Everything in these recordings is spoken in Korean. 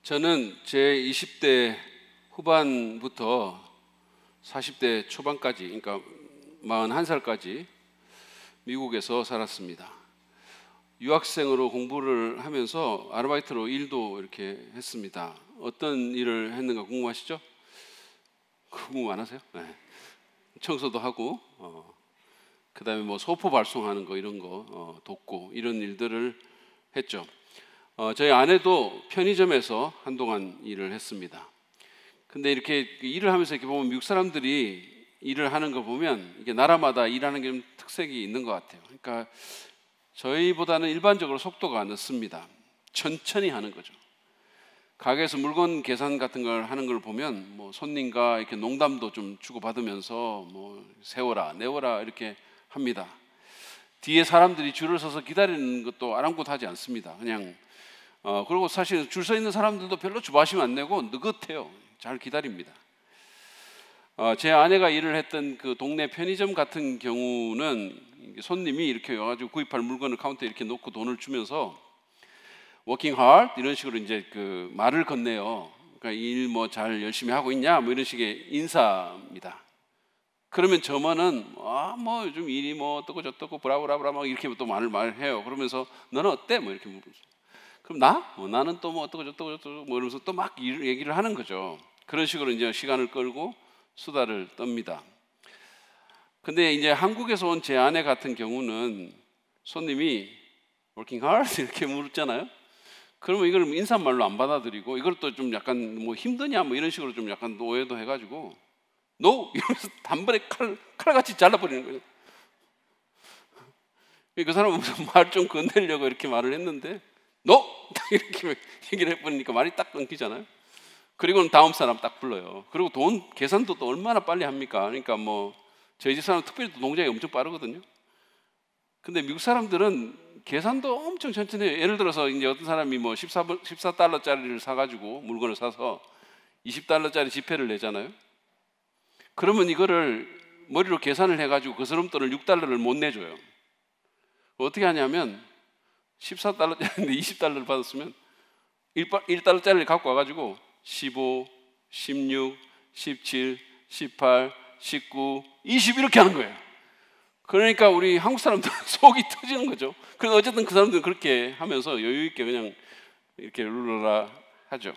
저는 제 20대 후반부터 40대 초반까지, 그러니까 41살까지 미국에서 살았습니다. 유학생으로 공부를 하면서 아르바이트로 일도 이렇게 했습니다. 어떤 일을 했는가 궁금하시죠? 궁금 안 하세요? 네. 청소도 하고, 그 다음에 뭐 소포 발송하는 거 이런 거 돕고 이런 일들을 했죠. 저희 아내도 편의점에서 한동안 일을 했습니다. 근데 이렇게 일을 하면서 이렇게 보면 미국 사람들이 일을 하는 거 보면 이게 나라마다 일하는 게 좀 특색이 있는 것 같아요. 그러니까 저희보다는 일반적으로 속도가 늦습니다. 천천히 하는 거죠. 가게에서 물건 계산 같은 걸 하는 걸 보면 뭐 손님과 이렇게 농담도 좀 주고받으면서 뭐 세워라 내워라 이렇게 합니다. 뒤에 사람들이 줄을 서서 기다리는 것도 아랑곳하지 않습니다. 그냥 그리고 사실 줄 서 있는 사람들도 별로 주바심 안 내고 느긋해요. 잘 기다립니다. 제 아내가 일을 했던 그 동네 편의점 같은 경우는 손님이 이렇게 와가지고 구입할 물건을 카운터에 이렇게 놓고 돈을 주면서 working hard 이런 식으로 이제 그 말을 건네요. 그러니까 일 뭐 잘 열심히 하고 있냐 뭐 이런 식의 인사입니다. 그러면 점원은 뭐 요즘 일이 뭐 어떻고 저떻고 브라브라브라 막 이렇게 또 말해요. 그러면서 너는 어때? 뭐 이렇게 물어보죠. 그럼 나는 또 뭐 어떻고 저떻고 뭐 이러면서 또 막 얘기를 하는 거죠. 그런 식으로 이제 시간을 끌고 수다를 떱니다. 근데 이제 한국에서 온 제 아내 같은 경우는 손님이 working hard 이렇게 물었잖아요. 그러면 이걸 인사말로 안 받아들이고 이걸 또 좀 약간 뭐 힘드냐 뭐 이런 식으로 좀 약간 오해도 해가지고 no 이러면서 단번에 칼같이 잘라버리는 거예요. 그 사람은 무슨 말 좀 건네려고 이렇게 말을 했는데 no 딱 이렇게 얘기를 해버리니까 말이 딱 끊기잖아요. 그리고는 다음 사람 딱 불러요. 그리고 돈 계산도 또 얼마나 빨리 합니까? 그러니까 뭐 저희 집 사람 특별히 또 동작이 엄청 빠르거든요. 근데 미국 사람들은 계산도 엄청 천천히 해요. 예를 들어서 이제 어떤 사람이 뭐 14달러짜리를 사가지고 물건을 사서 20달러짜리 지폐를 내잖아요. 그러면 이거를 머리로 계산을 해가지고 그 사람 돈을 6달러를 못 내줘요. 어떻게 하냐면 14달러짜리인데 20달러를 받았으면 1달러짜리를 갖고 와가지고 15, 16, 17, 18, 19, 20 이렇게 하는 거예요. 그러니까 우리 한국 사람들은 속이 터지는 거죠. 그래서 어쨌든 그 사람들은 그렇게 하면서 여유 있게 그냥 이렇게 룰러라 하죠.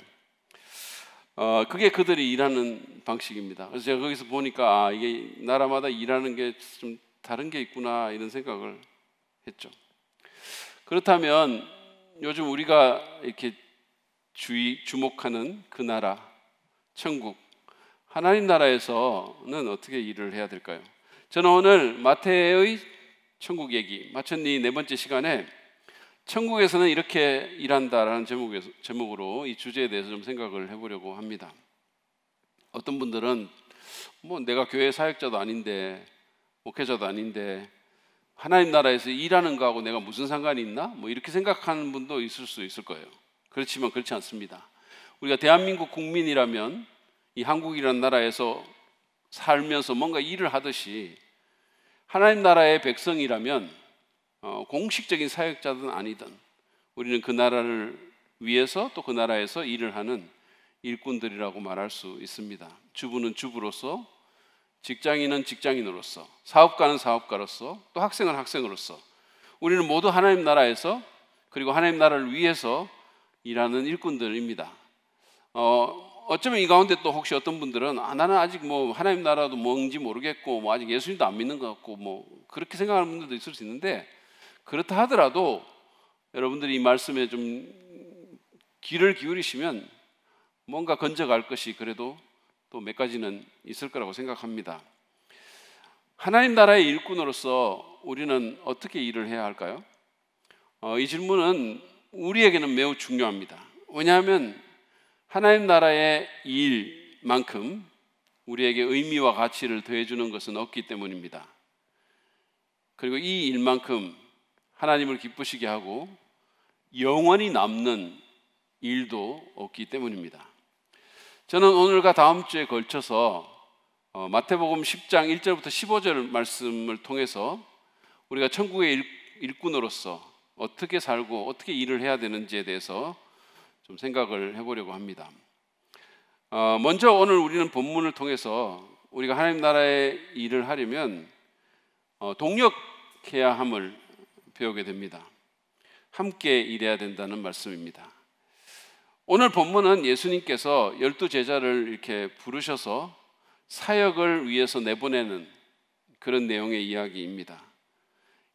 그게 그들이 일하는 방식입니다. 그래서 제가 거기서 보니까 이게 나라마다 일하는 게 좀 다른 게 있구나 이런 생각을 했죠. 그렇다면 요즘 우리가 이렇게 주목하는 그 나라, 천국, 하나님 나라에서는 어떻게 일을 해야 될까요? 저는 오늘 마태의 천국 얘기, 마천리 네 번째 시간에 천국에서는 이렇게 일한다라는 제목으로 이 주제에 대해서 좀 생각을 해보려고 합니다. 어떤 분들은 뭐 내가 교회 사역자도 아닌데 목회자도 아닌데 하나님 나라에서 일하는 거하고 내가 무슨 상관이 있나? 뭐 이렇게 생각하는 분도 있을 수 있을 거예요. 그렇지만 그렇지 않습니다. 우리가 대한민국 국민이라면 이 한국이라는 나라에서 살면서 뭔가 일을 하듯이 하나님 나라의 백성이라면 공식적인 사역자든 아니든 우리는 그 나라를 위해서 또 그 나라에서 일을 하는 일꾼들이라고 말할 수 있습니다. 주부는 주부로서, 직장인은 직장인으로서, 사업가는 사업가로서, 또 학생은 학생으로서 우리는 모두 하나님 나라에서 그리고 하나님 나라를 위해서 일하는 일꾼들입니다. 어쩌면 이 가운데 또 혹시 어떤 분들은 나는 아직 뭐 하나님 나라도 뭔지 모르겠고 뭐 아직 예수님도 안 믿는 것 같고 뭐 그렇게 생각하는 분들도 있을 수 있는데 그렇다 하더라도 여러분들이 이 말씀에 좀 귀를 기울이시면 뭔가 건져갈 것이 그래도 또 몇 가지는 있을 거라고 생각합니다. 하나님 나라의 일꾼으로서 우리는 어떻게 일을 해야 할까요? 이 질문은 우리에게는 매우 중요합니다. 왜냐하면 하나님 나라의 일만큼 우리에게 의미와 가치를 더해주는 것은 없기 때문입니다. 그리고 이 일만큼 하나님을 기쁘시게 하고 영원히 남는 일도 없기 때문입니다. 저는 오늘과 다음 주에 걸쳐서 마태복음 10장 1절부터 15절 말씀을 통해서 우리가 천국의 일꾼으로서 어떻게 살고 어떻게 일을 해야 되는지에 대해서 좀 생각을 해보려고 합니다. 먼저 오늘 우리는 본문을 통해서 우리가 하나님 나라의 일을 하려면 동역해야 함을 배우게 됩니다. 함께 일해야 된다는 말씀입니다. 오늘 본문은 예수님께서 12제자를 이렇게 부르셔서 사역을 위해서 내보내는 그런 내용의 이야기입니다.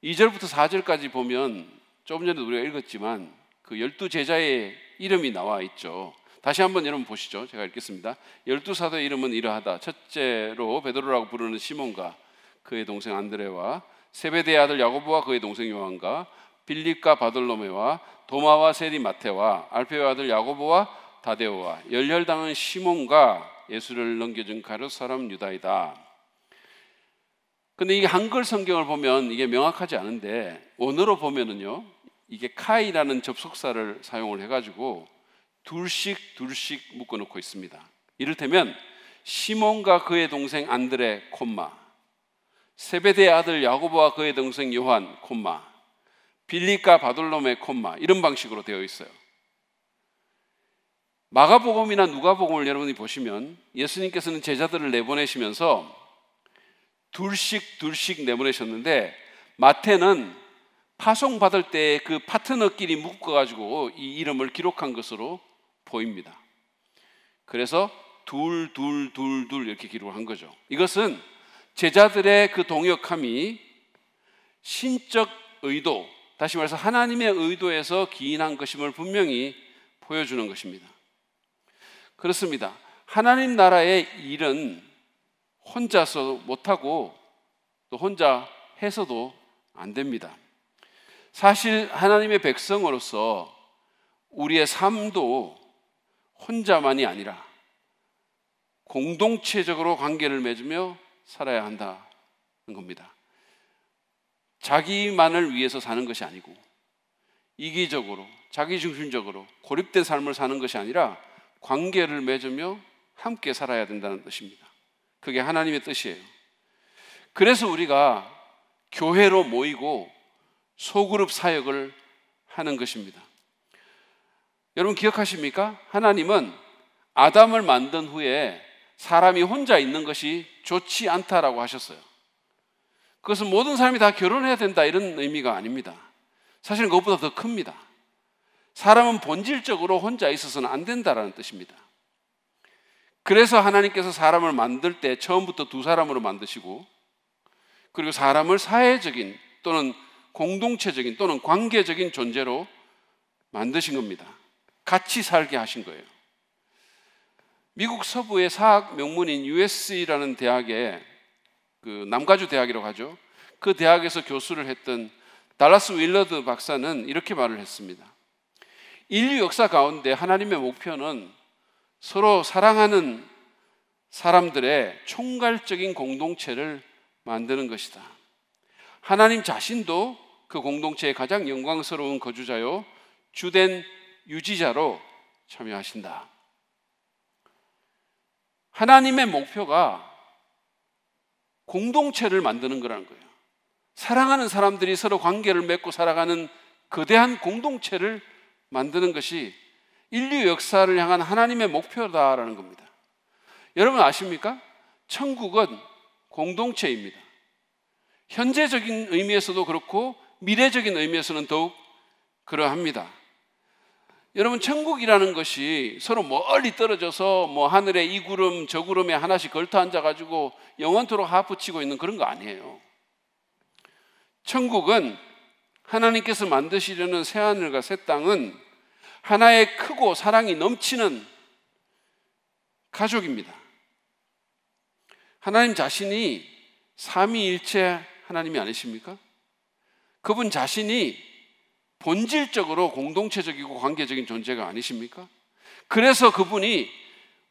2절부터 4절까지 보면 조금 전에 우리가 읽었지만 그 12제자의 이름이 나와 있죠. 다시 한번 여러분 보시죠. 제가 읽겠습니다. 12사도의 이름은 이러하다. 첫째로 베드로라고 부르는 시몬과 그의 동생 안드레와 세베대의 아들 야고보와 그의 동생 요한과 빌립과 바돌로메와 도마와 세리 마테와 알페의 아들 야고보와 다데오와 열혈당한 시몬과 예수를 넘겨준 가룟 사람 유다이다. 근데 이게 한글 성경을 보면 이게 명확하지 않은데 원어로 보면은요, 이게 카이라는 접속사를 사용을 해가지고 둘씩 묶어 놓고 있습니다. 이를테면 시몬과 그의 동생 안드레 콤마, 세베대의 아들 야고보와 그의 동생 요한 콤마, 빌립과 바돌로메 콤마, 이런 방식으로 되어 있어요. 마가복음이나 누가복음을 여러분이 보시면 예수님께서는 제자들을 내보내시면서 둘씩 내보내셨는데 마태는 파송받을 때 그 파트너끼리 묶어가지고 이 이름을 기록한 것으로 보입니다. 그래서 둘 이렇게 기록을 한 거죠. 이것은 제자들의 그 동역함이 신적 의도, 다시 말해서 하나님의 의도에서 기인한 것임을 분명히 보여주는 것입니다. 그렇습니다. 하나님 나라의 일은 혼자서 못하고 또 혼자 해서도 안 됩니다. 사실 하나님의 백성으로서 우리의 삶도 혼자만이 아니라 공동체적으로 관계를 맺으며 살아야 한다는 겁니다. 자기만을 위해서 사는 것이 아니고 이기적으로, 자기중심적으로 고립된 삶을 사는 것이 아니라 관계를 맺으며 함께 살아야 된다는 뜻입니다. 그게 하나님의 뜻이에요. 그래서 우리가 교회로 모이고 소그룹 사역을 하는 것입니다. 여러분 기억하십니까? 하나님은 아담을 만든 후에 사람이 혼자 있는 것이 좋지 않다라고 하셨어요. 그것은 모든 사람이 다 결혼해야 된다 이런 의미가 아닙니다. 사실은 그것보다 더 큽니다. 사람은 본질적으로 혼자 있어서는 안 된다라는 뜻입니다. 그래서 하나님께서 사람을 만들 때 처음부터 두 사람으로 만드시고, 그리고 사람을 사회적인 또는 공동체적인 또는 관계적인 존재로 만드신 겁니다. 같이 살게 하신 거예요. 미국 서부의 사학 명문인 USC라는 대학에, 그 남가주 대학이라고 하죠. 그 대학에서 교수를 했던 달라스 윌러드 박사는 이렇게 말을 했습니다. 인류 역사 가운데 하나님의 목표는 서로 사랑하는 사람들의 총괄적인 공동체를 만드는 것이다. 하나님 자신도 그 공동체의 가장 영광스러운 거주자요 주된 유지자로 참여하신다. 하나님의 목표가 공동체를 만드는 거라는 거예요. 사랑하는 사람들이 서로 관계를 맺고 살아가는 거대한 공동체를 만드는 것이 인류 역사를 향한 하나님의 목표다라는 겁니다. 여러분 아십니까? 천국은 공동체입니다. 현재적인 의미에서도 그렇고 미래적인 의미에서는 더욱 그러합니다. 여러분 천국이라는 것이 서로 멀리 떨어져서 뭐 하늘에 이 구름 저 구름에 하나씩 걸터 앉아가지고 영원토록 하프 치고 있는 그런 거 아니에요. 천국은 하나님께서 만드시려는 새하늘과 새 땅은 하나의 크고 사랑이 넘치는 가족입니다. 하나님 자신이 삼위일체 하나님이 아니십니까? 그분 자신이 본질적으로 공동체적이고 관계적인 존재가 아니십니까? 그래서 그분이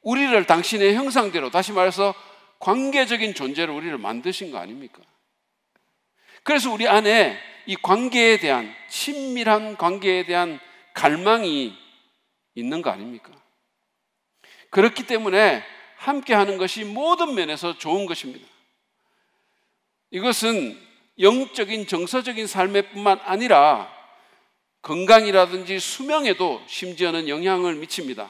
우리를 당신의 형상대로, 다시 말해서 관계적인 존재로 우리를 만드신 거 아닙니까? 그래서 우리 안에 이 관계에 대한, 친밀한 관계에 대한 갈망이 있는 거 아닙니까? 그렇기 때문에 함께 하는 것이 모든 면에서 좋은 것입니다. 이것은 영적인 정서적인 삶의 뿐만 아니라 건강이라든지 수명에도 심지어는 영향을 미칩니다.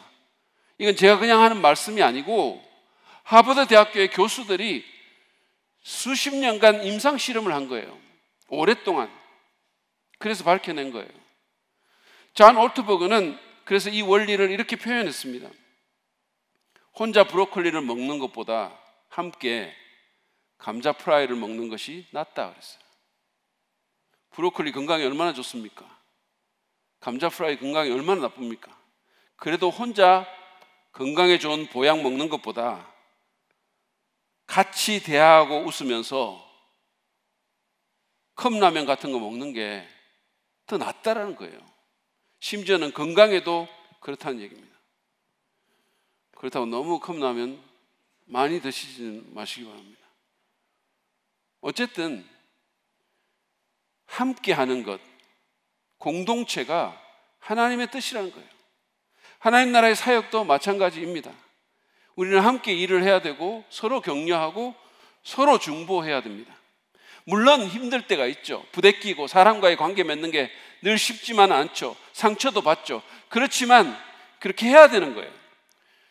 이건 제가 그냥 하는 말씀이 아니고 하버드 대학교의 교수들이 수십 년간 임상 실험을 한 거예요. 오랫동안. 그래서 밝혀낸 거예요. 존 올트버그는 그래서 이 원리를 이렇게 표현했습니다. 혼자 브로콜리를 먹는 것보다 함께 감자 프라이를 먹는 것이 낫다 그랬어요. 브로콜리 건강에 얼마나 좋습니까? 감자 프라이 건강에 얼마나 나쁩니까? 그래도 혼자 건강에 좋은 보약 먹는 것보다 같이 대화하고 웃으면서 컵라면 같은 거 먹는 게 더 낫다라는 거예요. 심지어는 건강에도 그렇다는 얘기입니다. 그렇다고 너무 컵라면 많이 드시지 마시기 바랍니다. 어쨌든 함께 하는 것, 공동체가 하나님의 뜻이라는 거예요. 하나님 나라의 사역도 마찬가지입니다. 우리는 함께 일을 해야 되고 서로 격려하고 서로 중보해야 됩니다. 물론 힘들 때가 있죠. 부대끼고 사람과의 관계 맺는 게 늘 쉽지만 않죠. 상처도 받죠. 그렇지만 그렇게 해야 되는 거예요.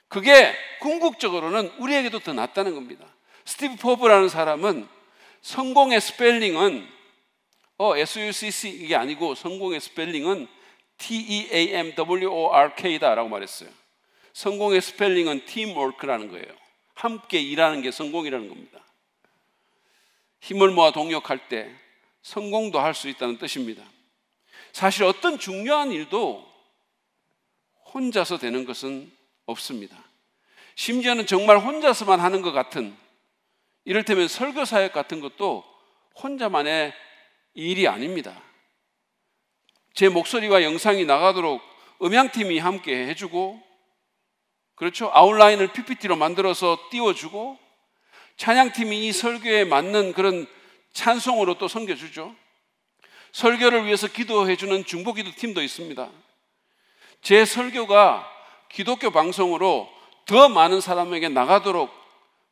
그게 궁극적으로는 우리에게도 더 낫다는 겁니다. 스티브 포브라는 사람은 성공의 스펠링은 SUCC 이게 아니고 성공의 스펠링은 TEAMWORK다 라고 말했어요. 성공의 스펠링은 팀워크라는 거예요. 함께 일하는 게 성공이라는 겁니다. 힘을 모아 동력할 때 성공도 할 수 있다는 뜻입니다. 사실 어떤 중요한 일도 혼자서 되는 것은 없습니다. 심지어는 정말 혼자서만 하는 것 같은, 이를테면 설교 사역 같은 것도 혼자만의 일이 아닙니다. 제 목소리와 영상이 나가도록 음향팀이 함께 해주고, 그렇죠? 아웃라인을 PPT로 만들어서 띄워주고, 찬양팀이 이 설교에 맞는 그런 찬송으로 또 섬겨주죠. 설교를 위해서 기도해주는 중보기도 팀도 있습니다. 제 설교가 기독교 방송으로 더 많은 사람에게 나가도록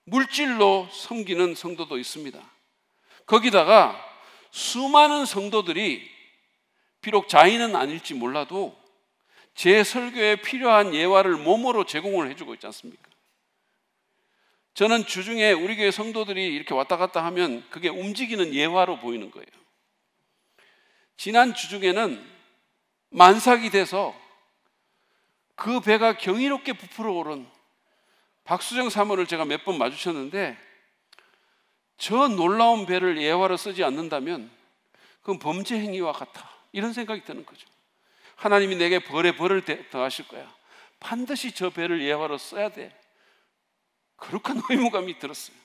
물질로 섬기는 성도도 있습니다. 거기다가 수많은 성도들이 비록 자인은 아닐지 몰라도 제 설교에 필요한 예화를 몸으로 제공을 해주고 있지 않습니까? 저는 주중에 우리 교회 성도들이 이렇게 왔다 갔다 하면 그게 움직이는 예화로 보이는 거예요. 지난 주중에는 만삭이 돼서 그 배가 경이롭게 부풀어 오른 박수정 사모를 제가 몇 번 마주쳤는데, 저 놀라운 배를 예화로 쓰지 않는다면 그건 범죄 행위와 같아, 이런 생각이 드는 거죠. 하나님이 내게 벌에 벌을 더하실 거야. 반드시 저 배를 예화로 써야 돼. 그렇게 의무감이 들었어요.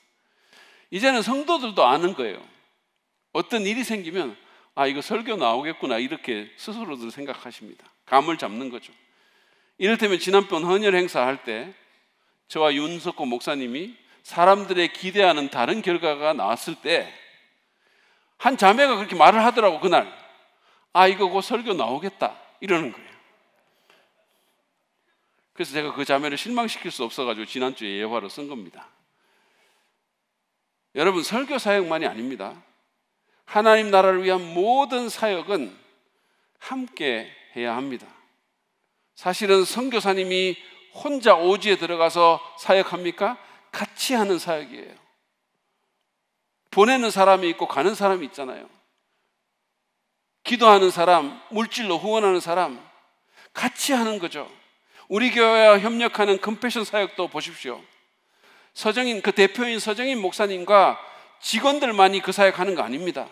이제는 성도들도 아는 거예요. 어떤 일이 생기면 이거 설교 나오겠구나, 이렇게 스스로들 생각하십니다. 감을 잡는 거죠. 이를테면 지난번 헌혈 행사할 때 저와 윤석호 목사님이 사람들의 기대하는 다른 결과가 나왔을 때 한 자매가 그렇게 말을 하더라고. 그날 이거 곧 설교 나오겠다, 이러는 거예요. 그래서 제가 그 자매를 실망시킬 수 없어가지고 지난주에 예화로 쓴 겁니다. 여러분, 설교 사역만이 아닙니다. 하나님 나라를 위한 모든 사역은 함께 해야 합니다. 사실은 선교사님이 혼자 오지에 들어가서 사역합니까? 같이 하는 사역이에요. 보내는 사람이 있고 가는 사람이 있잖아요. 기도하는 사람, 물질로 후원하는 사람, 같이 하는 거죠. 우리 교회와 협력하는 컴패션 사역도 보십시오. 서정인, 그 대표인 서정인 목사님과 직원들만이 그 사역하는 거 아닙니다.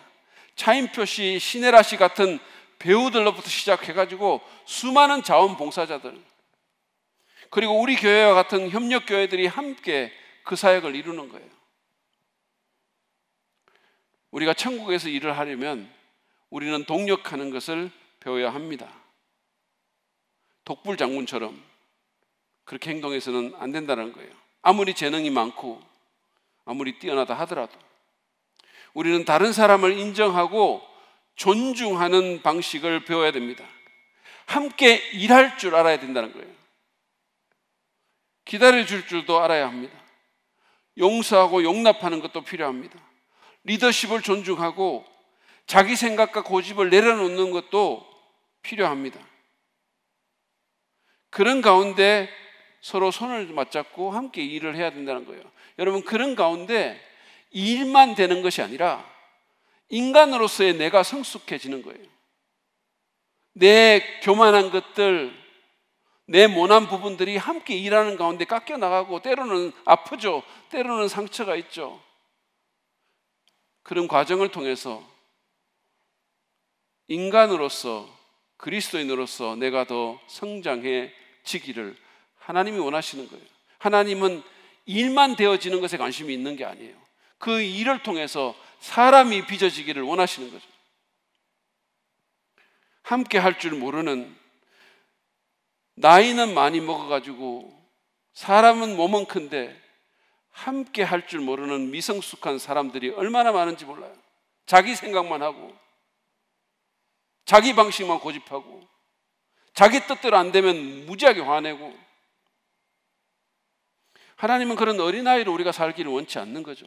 차인표 씨, 신혜라 씨 같은 배우들로부터 시작해가지고 수많은 자원봉사자들, 그리고 우리 교회와 같은 협력교회들이 함께 그 사역을 이루는 거예요. 우리가 천국에서 일을 하려면 우리는 동력하는 것을 배워야 합니다. 독불 장군처럼 그렇게 행동해서는 안 된다는 거예요. 아무리 재능이 많고 아무리 뛰어나다 하더라도 우리는 다른 사람을 인정하고 존중하는 방식을 배워야 됩니다. 함께 일할 줄 알아야 된다는 거예요. 기다려줄 줄도 알아야 합니다. 용서하고 용납하는 것도 필요합니다. 리더십을 존중하고 자기 생각과 고집을 내려놓는 것도 필요합니다. 그런 가운데 서로 손을 맞잡고 함께 일을 해야 된다는 거예요. 여러분, 그런 가운데 일만 되는 것이 아니라 인간으로서의 내가 성숙해지는 거예요. 내 교만한 것들, 내 모난 부분들이 함께 일하는 가운데 깎여 나가고, 때로는 아프죠. 때로는 상처가 있죠. 그런 과정을 통해서 인간으로서, 그리스도인으로서 내가 더 성장해지기를 하나님이 원하시는 거예요. 하나님은 일만 되어지는 것에 관심이 있는 게 아니에요. 그 일을 통해서 사람이 빚어지기를 원하시는 거죠. 함께 할 줄 모르는, 나이는 많이 먹어가지고 사람은 몸은 큰데 함께 할 줄 모르는 미성숙한 사람들이 얼마나 많은지 몰라요. 자기 생각만 하고, 자기 방식만 고집하고, 자기 뜻대로 안 되면 무지하게 화내고. 하나님은 그런 어린아이로 우리가 살기를 원치 않는 거죠.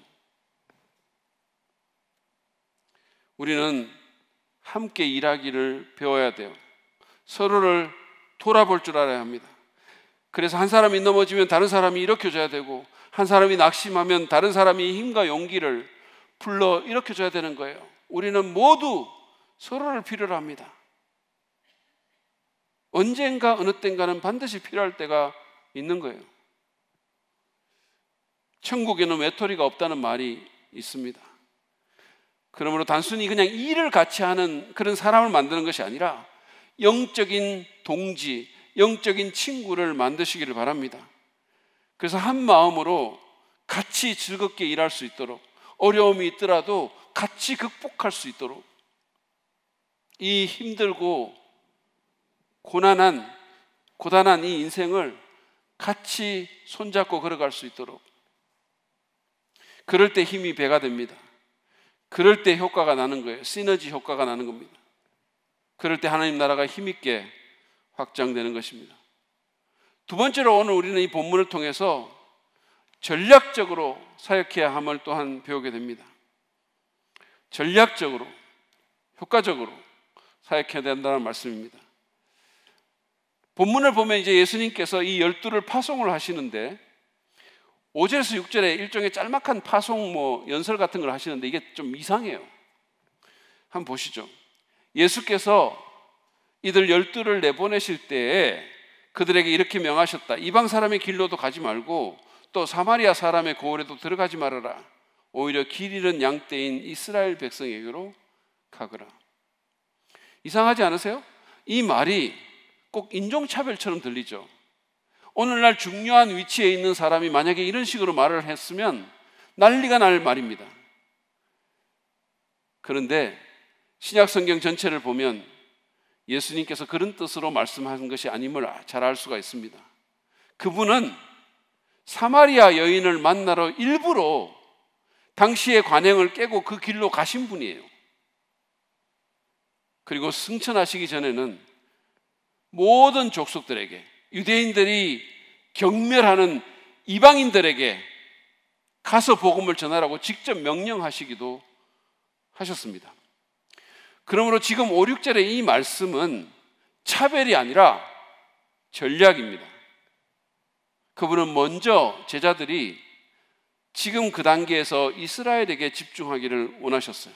우리는 함께 일하기를 배워야 돼요. 서로를 돌아볼 줄 알아야 합니다. 그래서 한 사람이 넘어지면 다른 사람이 일으켜줘야 되고, 한 사람이 낙심하면 다른 사람이 힘과 용기를 불러 일으켜줘야 되는 거예요. 우리는 모두 서로를 필요로 합니다. 언젠가 어느 땐가는 반드시 필요할 때가 있는 거예요. 천국에는 외톨이가 없다는 말이 있습니다. 그러므로 단순히 그냥 일을 같이 하는 그런 사람을 만드는 것이 아니라 영적인 동지, 영적인 친구를 만드시기를 바랍니다. 그래서 한 마음으로 같이 즐겁게 일할 수 있도록, 어려움이 있더라도 같이 극복할 수 있도록, 이 힘들고 고단한 이 인생을 같이 손잡고 걸어갈 수 있도록, 그럴 때 힘이 배가 됩니다. 그럴 때 효과가 나는 거예요. 시너지 효과가 나는 겁니다. 그럴 때 하나님 나라가 힘있게 확장되는 것입니다. 두 번째로, 오늘 우리는 이 본문을 통해서 전략적으로 사역해야 함을 또한 배우게 됩니다. 전략적으로, 효과적으로 사역해야 된다는 말씀입니다. 본문을 보면 이제 예수님께서 이 12를 파송을 하시는데, 5절에서 6절에 일종의 짤막한 파송 연설 같은 걸 하시는데 이게 좀 이상해요. 한번 보시죠. 예수께서 이들 12를 내보내실 때에 그들에게 이렇게 명하셨다. 이방 사람의 길로도 가지 말고 또 사마리아 사람의 고을에도 들어가지 말아라. 오히려 길 잃은 양떼인 이스라엘 백성에게로 가거라. 이상하지 않으세요? 이 말이 꼭 인종차별처럼 들리죠. 오늘날 중요한 위치에 있는 사람이 만약에 이런 식으로 말을 했으면 난리가 날 말입니다. 그런데 신약 성경 전체를 보면 예수님께서 그런 뜻으로 말씀하신 것이 아님을 잘 알 수가 있습니다. 그분은 사마리아 여인을 만나러 일부러 당시의 관행을 깨고 그 길로 가신 분이에요. 그리고 승천하시기 전에는 모든 족속들에게, 유대인들이 경멸하는 이방인들에게 가서 복음을 전하라고 직접 명령하시기도 하셨습니다. 그러므로 지금 5, 6절의 이 말씀은 차별이 아니라 전략입니다. 그분은 먼저 제자들이 지금 그 단계에서 이스라엘에게 집중하기를 원하셨어요.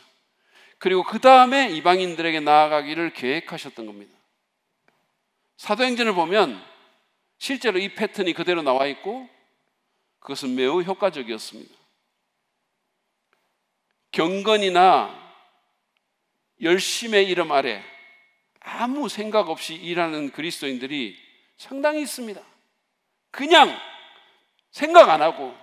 그리고 그 다음에 이방인들에게 나아가기를 계획하셨던 겁니다. 사도행전을 보면 실제로 이 패턴이 그대로 나와 있고 그것은 매우 효과적이었습니다. 경건이나 열심의 이름 아래 아무 생각 없이 일하는 그리스도인들이 상당히 있습니다. 그냥 생각 안 하고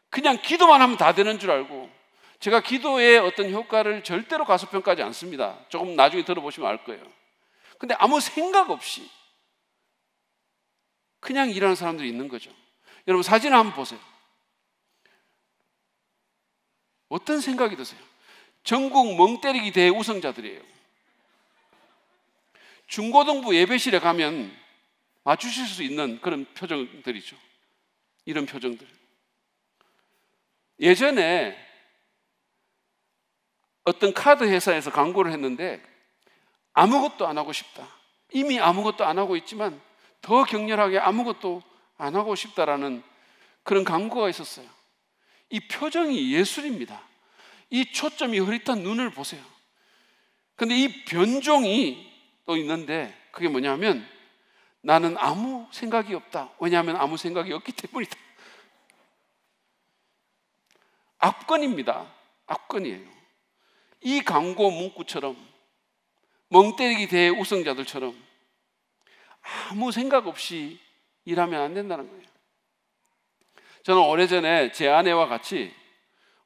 그냥 기도만 하면 다 되는 줄 알고, 제가 기도의 어떤 효과를 절대로 가소평가하지 않습니다. 조금 나중에 들어보시면 알 거예요. 근데 아무 생각 없이 그냥 일하는 사람들이 있는 거죠. 여러분, 사진을 한번 보세요. 어떤 생각이 드세요? 전국 멍때리기 대회 우승자들이에요. 중고등부 예배실에 가면 맞추실 수 있는 그런 표정들이죠. 이런 표정들. 예전에 어떤 카드 회사에서 광고를 했는데 아무것도 안 하고 싶다. 이미 아무것도 안 하고 있지만 더 격렬하게 아무것도 안 하고 싶다라는 그런 간구가 있었어요. 이 표정이 예술입니다. 이 초점이 흐릿한 눈을 보세요. 근데 이 변종이 또 있는데 그게 뭐냐면 나는 아무 생각이 없다. 왜냐하면 아무 생각이 없기 때문이다. 압권입니다. 압권이에요. 이 광고 문구처럼 멍 때리기 대회 우승자들처럼 아무 생각 없이 일하면 안 된다는 거예요. 저는 오래전에 제 아내와 같이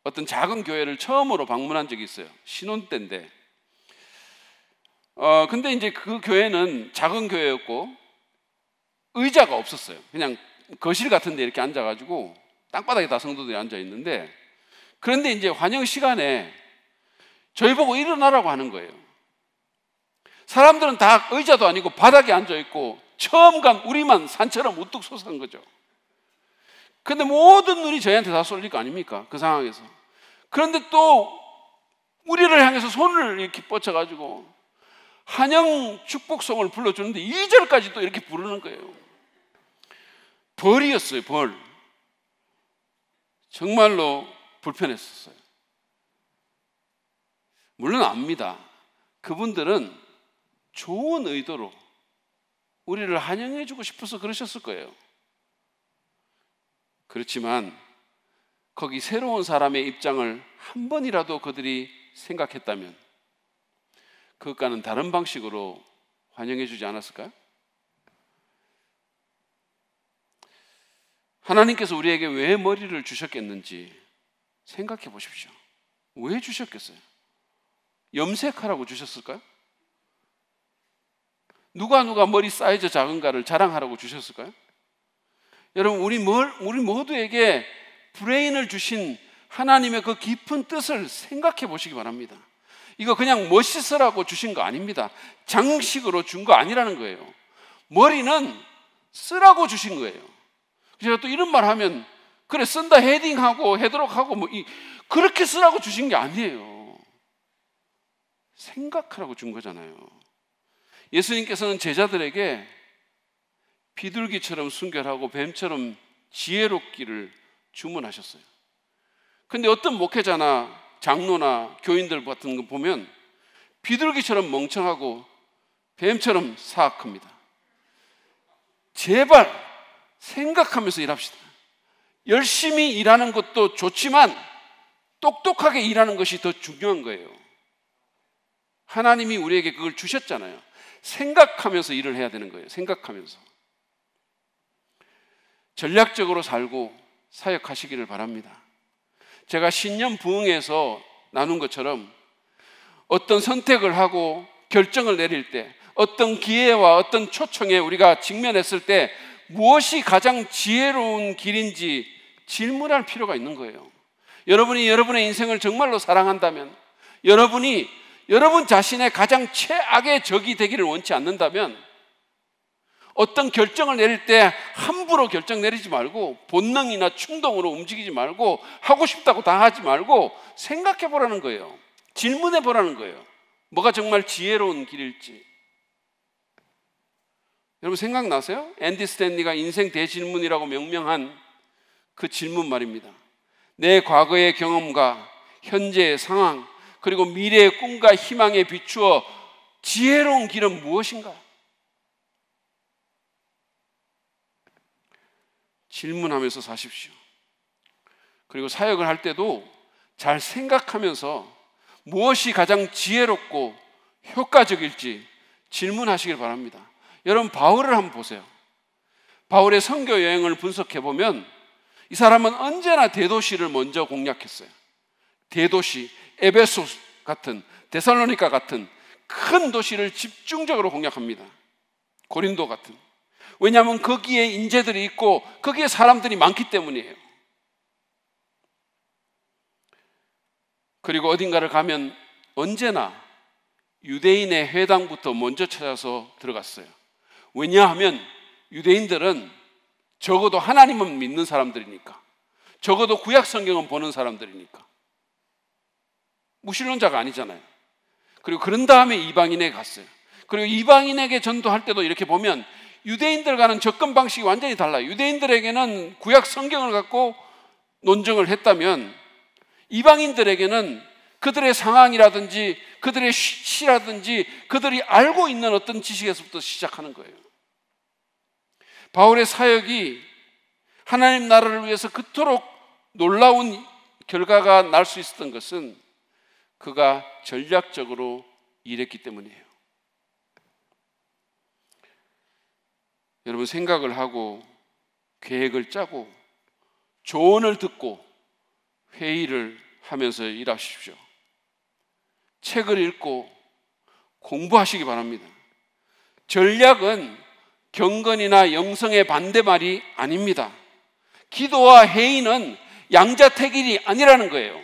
어떤 작은 교회를 처음으로 방문한 적이 있어요. 신혼 때인데 근데 이제 그 교회는 작은 교회였고 의자가 없었어요. 그냥 거실 같은 데 이렇게 앉아가지고 땅바닥에 다 성도들이 앉아 있는데, 그런데 이제 환영 시간에 저희 보고 일어나라고 하는 거예요. 사람들은 다 의자도 아니고 바닥에 앉아 있고 처음 간 우리만 산처럼 우뚝 솟은 거죠. 근데 모든 눈이 저희한테 다 쏠릴 거 아닙니까? 그 상황에서. 그런데 또 우리를 향해서 손을 이렇게 뻗쳐가지고 환영 축복송을 불러주는데 2절까지 또 이렇게 부르는 거예요. 벌이었어요, 벌. 정말로 불편했었어요. 물론 압니다. 그분들은 좋은 의도로 우리를 환영해주고 싶어서 그러셨을 거예요. 그렇지만 거기 새로운 사람의 입장을 한 번이라도 그들이 생각했다면 그것과는 다른 방식으로 환영해주지 않았을까요? 하나님께서 우리에게 왜 머리를 주셨겠는지 생각해 보십시오. 왜 주셨겠어요? 염색하라고 주셨을까요? 누가 머리 사이즈 작은가를 자랑하라고 주셨을까요? 여러분, 우리 모두에게 브레인을 주신 하나님의 그 깊은 뜻을 생각해 보시기 바랍니다. 이거 그냥 멋있으라고 주신 거 아닙니다. 장식으로 준 거 아니라는 거예요. 머리는 쓰라고 주신 거예요. 제가 또 이런 말 하면 그래 쓴다 헤딩하고 헤드록 하고 그렇게 쓰라고 주신 게 아니에요. 생각하라고 준 거잖아요. 예수님께서는 제자들에게 비둘기처럼 순결하고 뱀처럼 지혜롭기를 주문하셨어요. 근데 어떤 목회자나 장로나 교인들 같은 거 보면 비둘기처럼 멍청하고 뱀처럼 사악합니다. 제발 생각하면서 일합시다. 열심히 일하는 것도 좋지만 똑똑하게 일하는 것이 더 중요한 거예요. 하나님이 우리에게 그걸 주셨잖아요. 생각하면서 일을 해야 되는 거예요. 생각하면서. 전략적으로 살고 사역하시기를 바랍니다. 제가 신년 부흥에서 나눈 것처럼 어떤 선택을 하고 결정을 내릴 때, 어떤 기회와 어떤 초청에 우리가 직면했을 때 무엇이 가장 지혜로운 길인지 질문할 필요가 있는 거예요. 여러분이 여러분의 인생을 정말로 사랑한다면, 여러분이 여러분 자신의 가장 최악의 적이 되기를 원치 않는다면 어떤 결정을 내릴 때 함부로 결정 내리지 말고 본능이나 충동으로 움직이지 말고 하고 싶다고 다 하지 말고 생각해 보라는 거예요. 질문해 보라는 거예요. 뭐가 정말 지혜로운 길일지. 여러분 생각나세요? 앤디 스탠리가 인생 대질문이라고 명명한 그 질문 말입니다. 내 과거의 경험과 현재의 상황 그리고 미래의 꿈과 희망에 비추어 지혜로운 길은 무엇인가? 질문하면서 사십시오. 그리고 사역을 할 때도 잘 생각하면서 무엇이 가장 지혜롭고 효과적일지 질문하시길 바랍니다. 여러분 바울을 한번 보세요. 바울의 선교 여행을 분석해 보면 이 사람은 언제나 대도시를 먼저 공략했어요. 대도시, 에베소스 같은 데살로니가 같은 큰 도시를 집중적으로 공략합니다. 고린도 같은. 왜냐하면 거기에 인재들이 있고 거기에 사람들이 많기 때문이에요. 그리고 어딘가를 가면 언제나 유대인의 회당부터 먼저 찾아서 들어갔어요. 왜냐하면 유대인들은 적어도 하나님은 믿는 사람들이니까, 적어도 구약 성경은 보는 사람들이니까, 무신론자가 아니잖아요. 그리고 그런 다음에 이방인에 갔어요. 그리고 이방인에게 전도할 때도 이렇게 보면 유대인들과는 접근 방식이 완전히 달라요. 유대인들에게는 구약 성경을 갖고 논증을 했다면 이방인들에게는 그들의 상황이라든지 그들의 시라든지 그들이 알고 있는 어떤 지식에서부터 시작하는 거예요. 바울의 사역이 하나님 나라를 위해서 그토록 놀라운 결과가 날 수 있었던 것은 그가 전략적으로 일했기 때문이에요. 여러분, 생각을 하고 계획을 짜고 조언을 듣고 회의를 하면서 일하십시오. 책을 읽고 공부하시기 바랍니다. 전략은 경건이나 영성의 반대말이 아닙니다. 기도와 회의는 양자택일이 아니라는 거예요.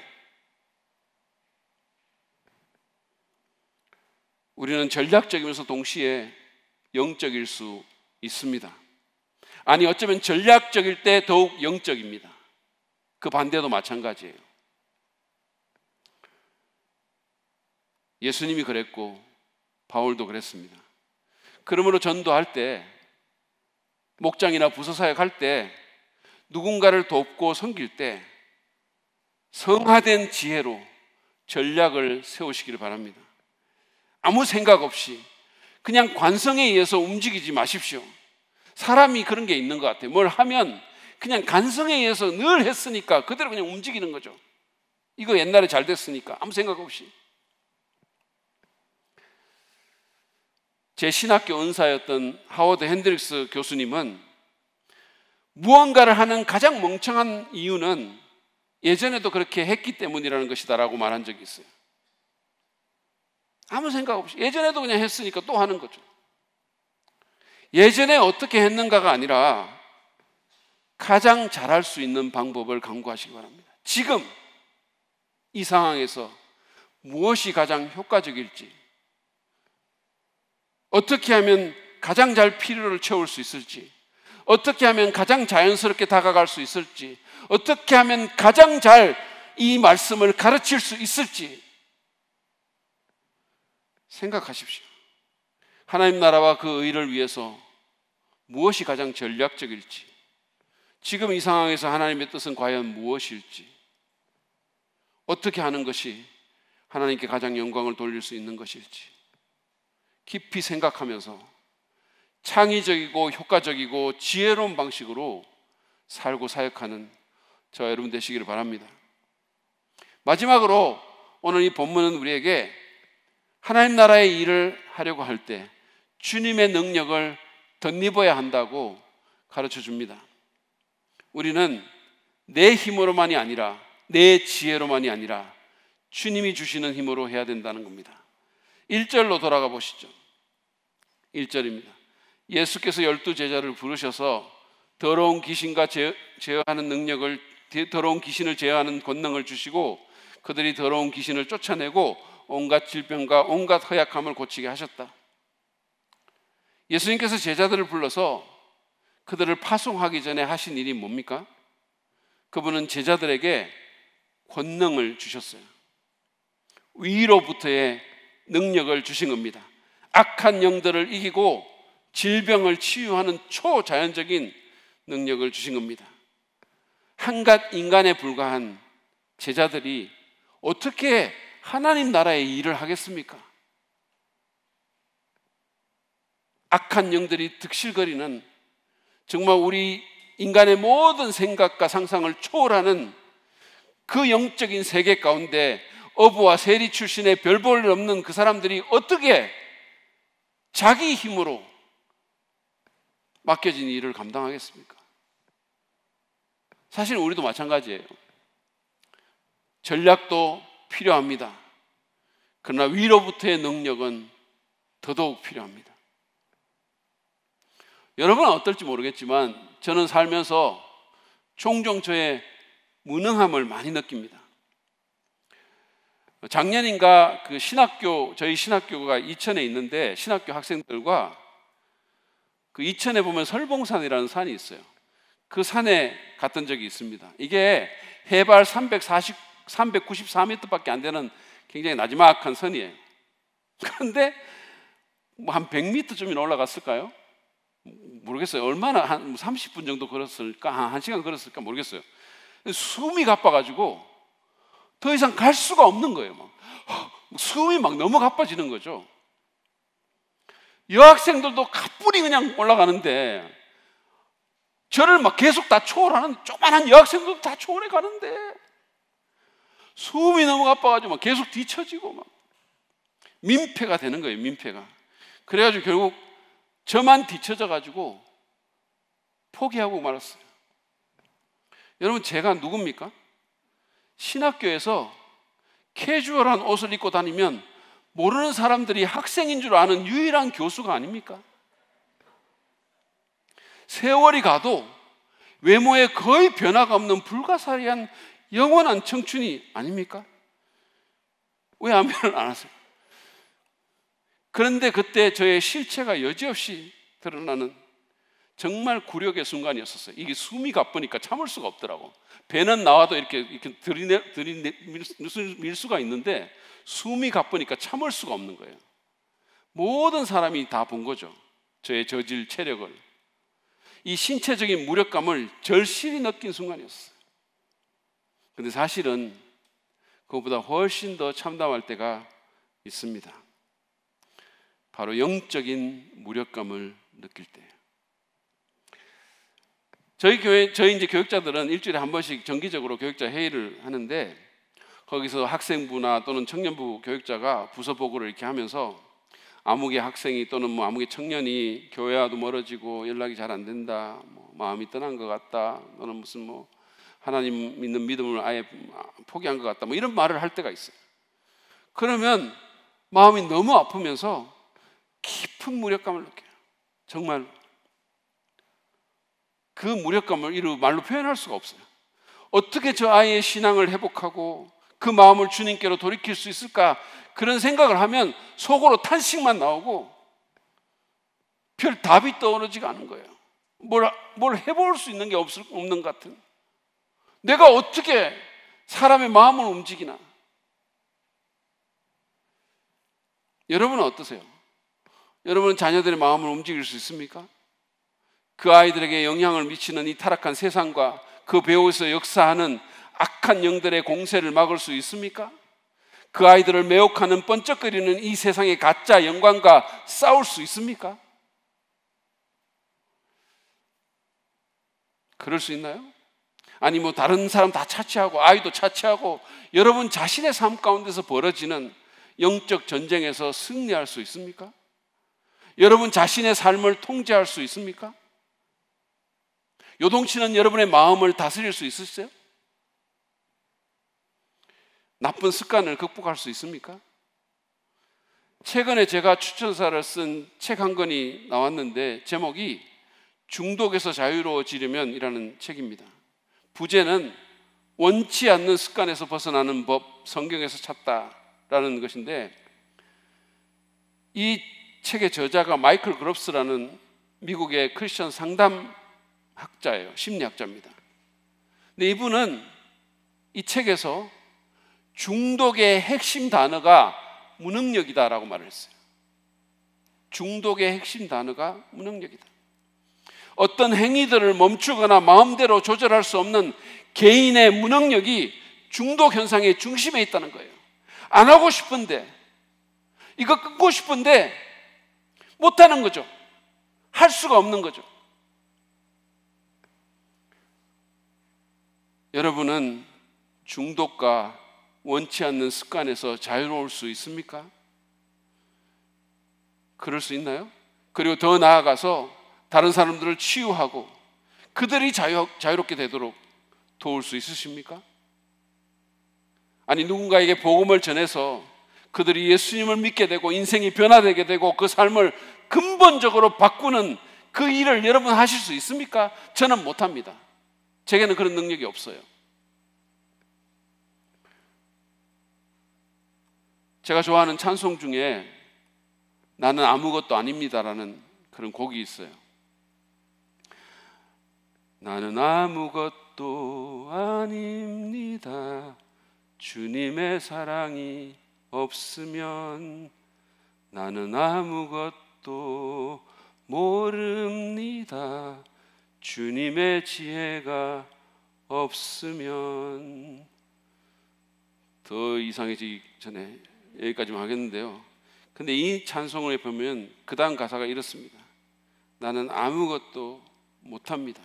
우리는 전략적이면서 동시에 영적일 수 있습니다. 아니, 어쩌면 전략적일 때 더욱 영적입니다. 그 반대도 마찬가지예요. 예수님이 그랬고 바울도 그랬습니다. 그러므로 전도할 때, 목장이나 부서사역할 때, 누군가를 돕고 섬길 때 성화된 지혜로 전략을 세우시기를 바랍니다. 아무 생각 없이 그냥 관성에 의해서 움직이지 마십시오. 사람이 그런 게 있는 것 같아요. 뭘 하면 그냥 간성에 의해서 늘 했으니까 그대로 그냥 움직이는 거죠. 이거 옛날에 잘 됐으니까 아무 생각 없이. 제 신학교 은사였던 하워드 핸드릭스 교수님은 무언가를 하는 가장 멍청한 이유는 예전에도 그렇게 했기 때문이라는 것이다라고 말한 적이 있어요. 아무 생각 없이 예전에도 그냥 했으니까 또 하는 거죠. 예전에 어떻게 했는가가 아니라 가장 잘할 수 있는 방법을 강구하시기 바랍니다. 지금 이 상황에서 무엇이 가장 효과적일지, 어떻게 하면 가장 잘 필요를 채울 수 있을지, 어떻게 하면 가장 자연스럽게 다가갈 수 있을지, 어떻게 하면 가장 잘 이 말씀을 가르칠 수 있을지 생각하십시오. 하나님 나라와 그 의를 위해서 무엇이 가장 전략적일지, 지금 이 상황에서 하나님의 뜻은 과연 무엇일지, 어떻게 하는 것이 하나님께 가장 영광을 돌릴 수 있는 것일지 깊이 생각하면서 창의적이고 효과적이고 지혜로운 방식으로 살고 사역하는 저와 여러분 되시기를 바랍니다. 마지막으로 오늘 이 본문은 우리에게 하나님 나라의 일을 하려고 할 때 주님의 능력을 덧입어야 한다고 가르쳐 줍니다. 우리는 내 힘으로만이 아니라, 내 지혜로만이 아니라 주님이 주시는 힘으로 해야 된다는 겁니다. 1절로 돌아가 보시죠. 1절입니다. 예수께서 12제자를 부르셔서 더러운 귀신과 제어하는 능력을, 더러운 귀신을 제어하는 권능을 주시고 그들이 더러운 귀신을 쫓아내고 온갖 질병과 온갖 허약함을 고치게 하셨다. 예수님께서 제자들을 불러서 그들을 파송하기 전에 하신 일이 뭡니까? 그분은 제자들에게 권능을 주셨어요. 위로부터의 능력을 주신 겁니다. 악한 영들을 이기고 질병을 치유하는 초자연적인 능력을 주신 겁니다. 한갓 인간에 불과한 제자들이 어떻게 하나님 나라의 일을 하겠습니까? 악한 영들이 득실거리는, 정말 우리 인간의 모든 생각과 상상을 초월하는 그 영적인 세계 가운데 어부와 세리 출신의 별 볼 일 없는 그 사람들이 어떻게 자기 힘으로 맡겨진 일을 감당하겠습니까? 사실 우리도 마찬가지예요. 전략도 필요합니다. 그러나 위로부터의 능력은 더더욱 필요합니다. 여러분은 어떨지 모르겠지만 저는 살면서 종종 저의 무능함을 많이 느낍니다. 작년인가 그 신학교, 저희 신학교가 이천에 있는데 신학교 학생들과 그 이천에 보면 설봉산이라는 산이 있어요. 그 산에 갔던 적이 있습니다. 이게 해발 394m밖에 안 되는 굉장히 나지막한 산이에요. 그런데 한 100m쯤이나 올라갔을까요? 모르겠어요. 얼마나, 한 30분 정도 걸었을까? 한 1시간 걸었을까? 모르겠어요. 숨이 가빠가지고 더 이상 갈 수가 없는 거예요. 숨이 막 너무 가빠지는 거죠. 여학생들도 가뿐히 그냥 올라가는데, 저를 막 계속 다 초월하는 조그만한 여학생들도 다 초월해 가는데, 숨이 너무 가빠가지고 막 계속 뒤처지고 막 민폐가 되는 거예요. 민폐가. 그래가지고 결국 저만 뒤처져 가지고 포기하고 말았어요. 여러분, 제가 누굽니까? 신학교에서 캐주얼한 옷을 입고 다니면 모르는 사람들이 학생인 줄 아는 유일한 교수가 아닙니까? 세월이 가도 외모에 거의 변화가 없는 불가사리한 영원한 청춘이 아닙니까? 왜 아멘을 안 하세요? 그런데 그때 저의 실체가 여지없이 드러나는 정말 굴욕의 순간이었었어요. 이게 숨이 가쁘니까 참을 수가 없더라고. 배는 나와도 이렇게 들이밀 수가 있는데, 숨이 가쁘니까 참을 수가 없는 거예요. 모든 사람이 다 본 거죠. 저의 저질 체력을. 이 신체적인 무력감을 절실히 느낀 순간이었어요. 근데 사실은 그것보다 훨씬 더 참담할 때가 있습니다. 바로 영적인 무력감을 느낄 때예요. 저희 이제 교육자들은 일주일에 한 번씩 정기적으로 교육자 회의를 하는데, 거기서 학생부나 또는 청년부 교육자가 부서 보고를 이렇게 하면서 아무개 학생이 또는 뭐 아무개 청년이 교회와도 멀어지고 연락이 잘 안 된다, 뭐 마음이 떠난 것 같다, 또는 무슨 뭐 하나님 믿는 믿음을 아예 포기한 것 같다, 뭐 이런 말을 할 때가 있어요. 그러면 마음이 너무 아프면서 깊은 무력감을 느껴요. 정말 그 무력감을 이루 말로 표현할 수가 없어요. 어떻게 저 아이의 신앙을 회복하고 그 마음을 주님께로 돌이킬 수 있을까? 그런 생각을 하면 속으로 탄식만 나오고 별 답이 떠오르지가 않은 거예요. 뭘 해볼 수 있는 게 없는 것 같은. 내가 어떻게 사람의 마음을 움직이나? 여러분은 어떠세요? 여러분은 자녀들의 마음을 움직일 수 있습니까? 그 아이들에게 영향을 미치는 이 타락한 세상과 그 배후에서 역사하는 악한 영들의 공세를 막을 수 있습니까? 그 아이들을 매혹하는 번쩍거리는 이 세상의 가짜 영광과 싸울 수 있습니까? 그럴 수 있나요? 아니 뭐 다른 사람 다 차치하고 아이도 차치하고 여러분 자신의 삶 가운데서 벌어지는 영적 전쟁에서 승리할 수 있습니까? 여러분 자신의 삶을 통제할 수 있습니까? 요동치는 여러분의 마음을 다스릴 수 있으세요? 나쁜 습관을 극복할 수 있습니까? 최근에 제가 추천사를 쓴 책 한 권이 나왔는데 제목이 중독에서 자유로워지려면 이라는 책입니다. 부제는 원치 않는 습관에서 벗어나는 법, 성경에서 찾다라는 것인데, 이 책의 저자가 마이클 그롭스라는 미국의 크리스천 상담학자예요. 심리학자입니다. 근데 이분은 이 책에서 중독의 핵심 단어가 무능력이다라고 말을 했어요. 중독의 핵심 단어가 무능력이다. 어떤 행위들을 멈추거나 마음대로 조절할 수 없는 개인의 무능력이 중독 현상의 중심에 있다는 거예요. 안 하고 싶은데, 이거 끊고 싶은데 못하는 거죠. 할 수가 없는 거죠. 여러분은 중독과 원치 않는 습관에서 자유로울 수 있습니까? 그럴 수 있나요? 그리고 더 나아가서 다른 사람들을 치유하고 그들이 자유롭게 되도록 도울 수 있으십니까? 아니 누군가에게 복음을 전해서 그들이 예수님을 믿게 되고 인생이 변화되게 되고 그 삶을 근본적으로 바꾸는 그 일을 여러분 하실 수 있습니까? 저는 못합니다. 제게는 그런 능력이 없어요. 제가 좋아하는 찬송 중에 나는 아무것도 아닙니다라는 그런 곡이 있어요. 나는 아무것도 아닙니다. 주님의 사랑이 없으면 나는 아무것도 모릅니다. 주님의 지혜가 없으면. 더 이상해지기 전에 여기까지만 하겠는데요. 근데 이 찬송을 보면 그 다음 가사가 이렇습니다. 나는 아무것도 못합니다.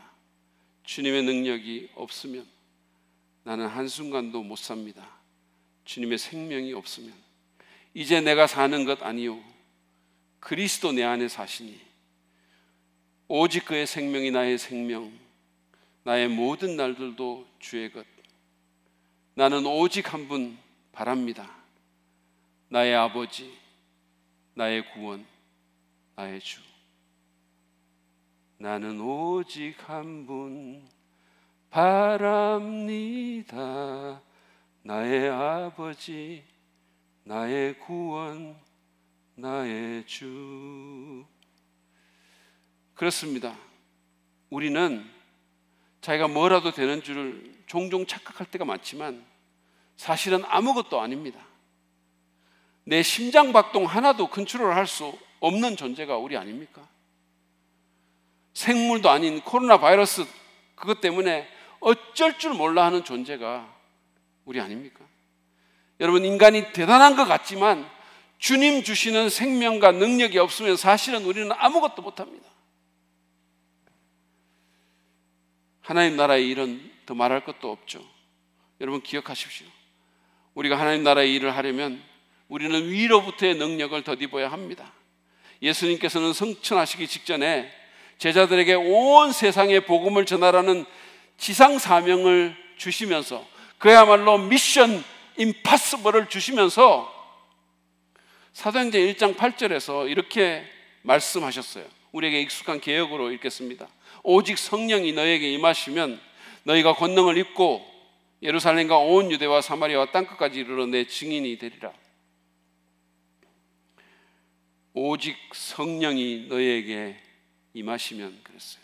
주님의 능력이 없으면 나는 한순간도 못 삽니다. 주님의 생명이 없으면 이제 내가 사는 것 아니요 그리스도 내 안에 사시니 오직 그의 생명이 나의 생명, 나의 모든 날들도 주의 것. 나는 오직 한 분 바랍니다. 나의 아버지, 나의 구원, 나의 주. 나는 오직 한 분 바랍니다. 나의 아버지, 나의 구원, 나의 주. 그렇습니다. 우리는 자기가 뭐라도 되는 줄을 종종 착각할 때가 많지만 사실은 아무것도 아닙니다. 내 심장 박동 하나도 컨트롤할 수 없는 존재가 우리 아닙니까? 생물도 아닌 코로나 바이러스 그것 때문에 어쩔 줄 몰라 하는 존재가 우리 아닙니까? 여러분, 인간이 대단한 것 같지만 주님 주시는 생명과 능력이 없으면 사실은 우리는 아무것도 못합니다. 하나님 나라의 일은 더 말할 것도 없죠. 여러분 기억하십시오. 우리가 하나님 나라의 일을 하려면 우리는 위로부터의 능력을 덧입어야 합니다. 예수님께서는 성천하시기 직전에 제자들에게 온 세상에 복음을 전하라는 지상 사명을 주시면서 그야말로 미션 임파서블을 주시면서 사도행전 1장 8절에서 이렇게 말씀하셨어요. 우리에게 익숙한 개역으로 읽겠습니다. 오직 성령이 너에게 임하시면 너희가 권능을 입고 예루살렘과 온 유대와 사마리아와 땅끝까지 이르러 내 증인이 되리라. 오직 성령이 너희에게 임하시면 그랬어요.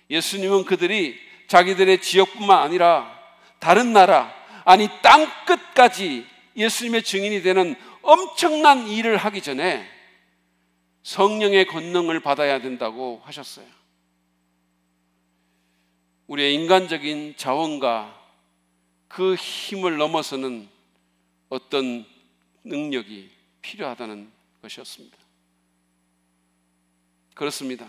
예수님은 그들이 자기들의 지역뿐만 아니라 다른 나라, 아니 땅끝까지 예수님의 증인이 되는 엄청난 일을 하기 전에 성령의 권능을 받아야 된다고 하셨어요. 우리의 인간적인 자원과 그 힘을 넘어서는 어떤 능력이 필요하다는 것이었습니다. 그렇습니다.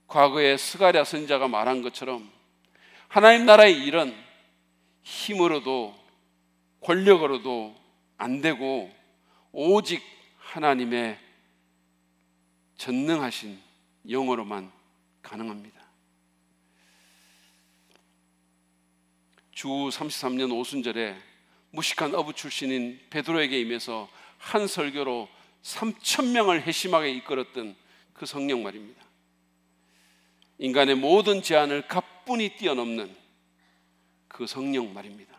과거에 스가랴 선지자가 말한 것처럼 하나님 나라의 일은 힘으로도 권력으로도 안 되고 오직 하나님의 전능하신 영으로만 가능합니다. 주 33년 오순절에 무식한 어부 출신인 베드로에게 임해서 한 설교로 3,000명을 회심하게 이끌었던 그 성령 말입니다. 인간의 모든 제한을 가뿐히 뛰어넘는 그 성령 말입니다.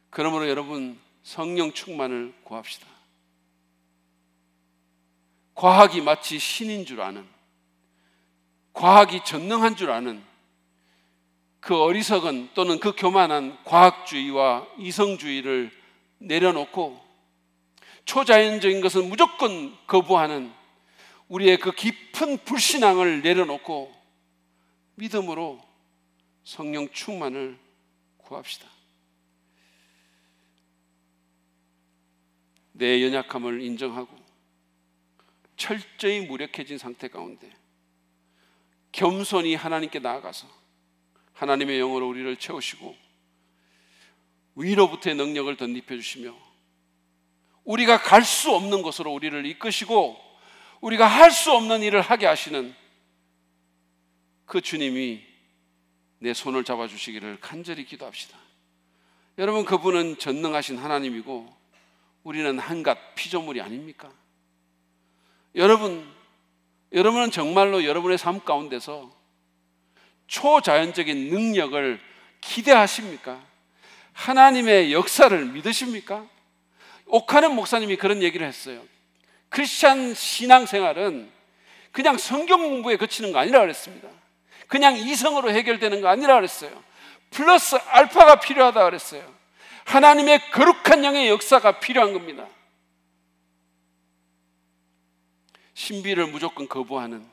그러므로 여러분, 성령 충만을 구합시다. 과학이 마치 신인 줄 아는, 과학이 전능한 줄 아는 그 어리석은 또는 그 교만한 과학주의와 이성주의를 내려놓고 초자연적인 것은 무조건 거부하는 우리의 그 깊은 불신앙을 내려놓고 믿음으로 성령 충만을 구합시다. 내 연약함을 인정하고 철저히 무력해진 상태 가운데 겸손히 하나님께 나아가서 하나님의 영으로 우리를 채우시고 위로부터의 능력을 덧입혀 주시며 우리가 갈 수 없는 곳으로 우리를 이끄시고 우리가 할 수 없는 일을 하게 하시는 그 주님이 내 손을 잡아주시기를 간절히 기도합시다. 여러분, 그분은 전능하신 하나님이고 우리는 한갓 피조물이 아닙니까? 여러분은 정말로 여러분의 삶 가운데서 초자연적인 능력을 기대하십니까? 하나님의 역사를 믿으십니까? 옥하는 목사님이 그런 얘기를 했어요. 크리스찬 신앙생활은 그냥 성경 공부에 그치는 거 아니라 그랬습니다. 그냥 이성으로 해결되는 거 아니라 그랬어요. 플러스 알파가 필요하다 그랬어요. 하나님의 거룩한 영의 역사가 필요한 겁니다. 신비를 무조건 거부하는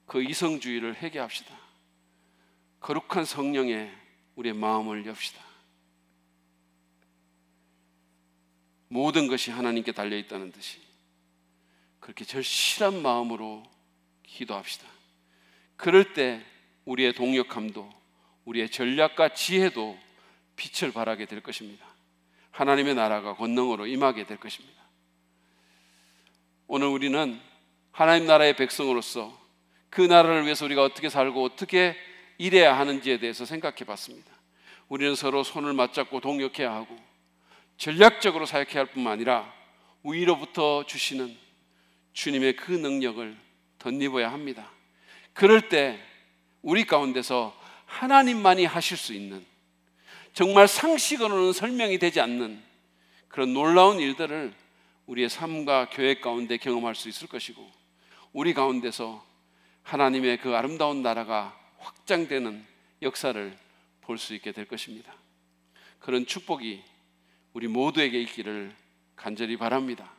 그 이성주의를 회개합시다. 거룩한 성령에 우리의 마음을 엽시다. 모든 것이 하나님께 달려있다는 듯이 그렇게 절실한 마음으로 기도합시다. 그럴 때 우리의 동력함도 우리의 전략과 지혜도 빛을 발하게 될 것입니다. 하나님의 나라가 권능으로 임하게 될 것입니다. 오늘 우리는 하나님 나라의 백성으로서 그 나라를 위해서 우리가 어떻게 살고 어떻게 일해야 하는지에 대해서 생각해 봤습니다. 우리는 서로 손을 맞잡고 동역해야 하고 전략적으로 사역해야 할 뿐만 아니라 위로부터 주시는 주님의 그 능력을 덧입어야 합니다. 그럴 때 우리 가운데서 하나님만이 하실 수 있는, 정말 상식으로는 설명이 되지 않는 그런 놀라운 일들을 우리의 삶과 교회 가운데 경험할 수 있을 것이고, 우리 가운데서 하나님의 그 아름다운 나라가 확장되는 역사를 볼 수 있게 될 것입니다. 그런 축복이 우리 모두에게 있기를 간절히 바랍니다.